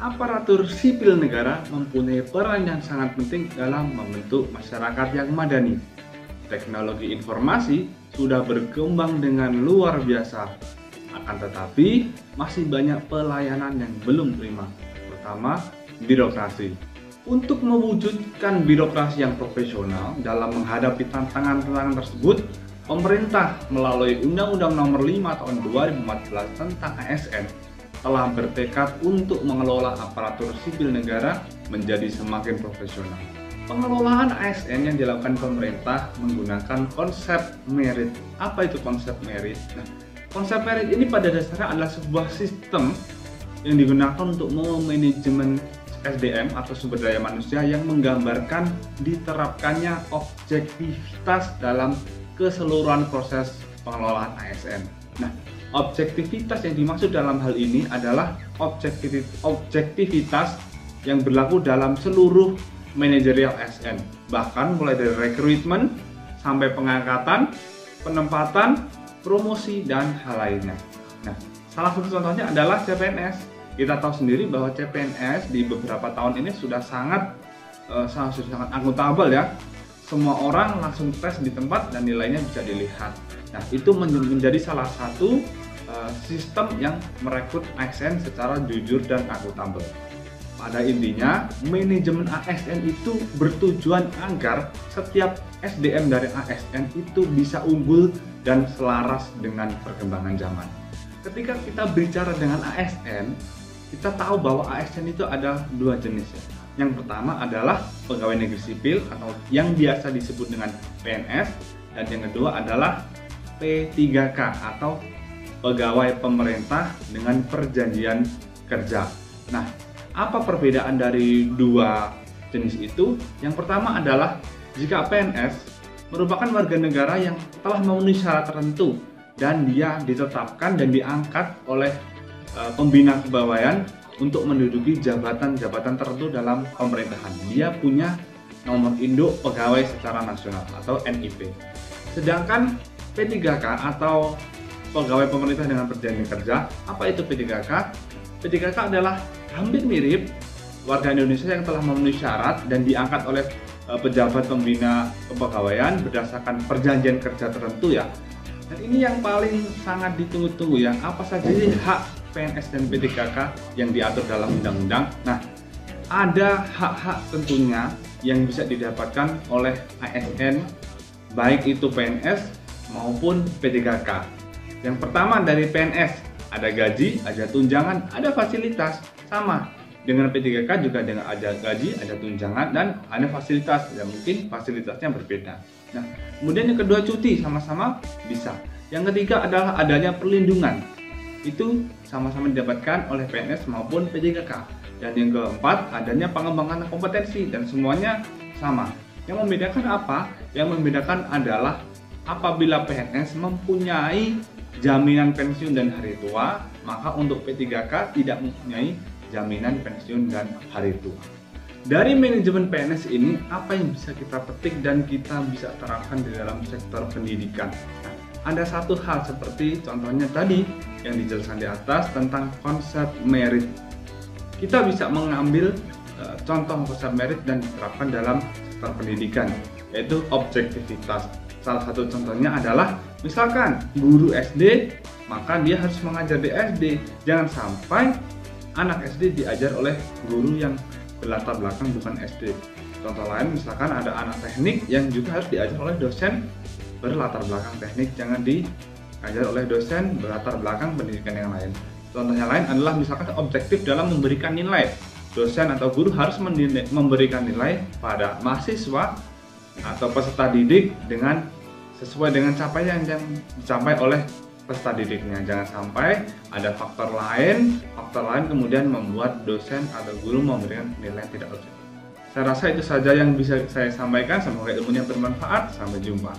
aparatur sipil negara mempunyai peran yang sangat penting dalam membentuk masyarakat yang madani. Teknologi informasi sudah berkembang dengan luar biasa, akan tetapi masih banyak pelayanan yang belum prima, terutama birokrasi. Untuk mewujudkan birokrasi yang profesional dalam menghadapi tantangan-tantangan tersebut, pemerintah melalui Undang-Undang Nomor 5 Tahun 2014 tentang ASN telah bertekad untuk mengelola aparatur sipil negara menjadi semakin profesional. Pengelolaan ASN yang dilakukan pemerintah menggunakan konsep merit. Apa itu konsep merit? Nah, konsep merit ini pada dasarnya adalah sebuah sistem yang digunakan untuk memanajemen SDM atau sumber daya manusia yang menggambarkan diterapkannya objektivitas dalam keseluruhan proses pengelolaan ASN. Nah, objektivitas yang dimaksud dalam hal ini adalah objektivitas yang berlaku dalam seluruh manajerial ASN, bahkan mulai dari rekrutmen sampai pengangkatan, penempatan, promosi, dan hal lainnya. Nah, salah satu contohnya adalah CPNS. Kita tahu sendiri bahwa CPNS di beberapa tahun ini sudah sangat akuntabel ya. Semua orang langsung tes di tempat dan nilainya bisa dilihat. Nah, itu menjadi salah satu sistem yang merekrut ASN secara jujur dan akuntabel. Pada intinya, manajemen ASN itu bertujuan agar setiap SDM dari ASN itu bisa unggul dan selaras dengan perkembangan zaman. Ketika kita bicara dengan ASN, kita tahu bahwa ASN itu ada dua jenis ya. Yang pertama adalah pegawai negeri sipil atau yang biasa disebut dengan PNS, dan yang kedua adalah P3K atau pegawai pemerintah dengan perjanjian kerja. Nah, apa perbedaan dari dua jenis itu? Yang pertama adalah jika PNS merupakan warga negara yang telah memenuhi syarat tertentu dan dia ditetapkan dan diangkat oleh pembina kepegawaian untuk menduduki jabatan-jabatan tertentu dalam pemerintahan. Dia punya nomor induk pegawai secara nasional atau NIP. Sedangkan P3K atau pegawai pemerintah dengan perjanjian kerja, apa itu P3K? P3K adalah hampir mirip warga Indonesia yang telah memenuhi syarat dan diangkat oleh pejabat pembina kepegawaian berdasarkan perjanjian kerja tertentu ya. Dan ini yang paling sangat ditunggu-tunggu ya, apa saja sih hak PNS dan P3K yang diatur dalam undang-undang. Nah, ada hak-hak tentunya yang bisa didapatkan oleh ASN, baik itu PNS maupun P3K. Yang pertama dari PNS, ada gaji, ada tunjangan, ada fasilitas. Sama dengan P3K juga dengan ada gaji, ada tunjangan, dan ada fasilitas. Ya mungkin fasilitasnya berbeda. Nah, kemudian yang kedua cuti sama-sama bisa. Yang ketiga adalah adanya perlindungan. Itu sama-sama didapatkan oleh PNS maupun P3K. Dan yang keempat adanya pengembangan kompetensi dan semuanya sama. Yang membedakan apa? Yang membedakan adalah apabila PNS mempunyai jaminan pensiun dan hari tua, maka untuk P3K tidak mempunyai jaminan pensiun dan hari tua. Dari manajemen PNS ini, apa yang bisa kita petik dan kita bisa terapkan di dalam sektor pendidikan? Nah, ada satu hal seperti contohnya tadi yang dijelaskan di atas tentang konsep merit. Kita bisa mengambil contoh konsep merit dan diterapkan dalam sektor pendidikan, yaitu objektivitas. Salah satu contohnya adalah misalkan guru SD, maka dia harus mengajar di SD. Jangan sampai anak SD diajar oleh guru yang berlatar belakang bukan SD. Contoh lain misalkan ada anak teknik yang juga harus diajar oleh dosen berlatar belakang teknik, jangan diajar oleh dosen berlatar belakang pendidikan yang lain. Contohnya lain adalah misalkan objektif dalam memberikan nilai. Dosen atau guru harus memberikan nilai pada mahasiswa atau peserta didik dengan sesuai dengan capaian yang dicapai oleh peserta didiknya. Jangan sampai ada faktor lain kemudian membuat dosen atau guru memberikan nilai yang tidak objektif. Saya rasa itu saja yang bisa saya sampaikan. Semoga ilmunya bermanfaat. Sampai jumpa.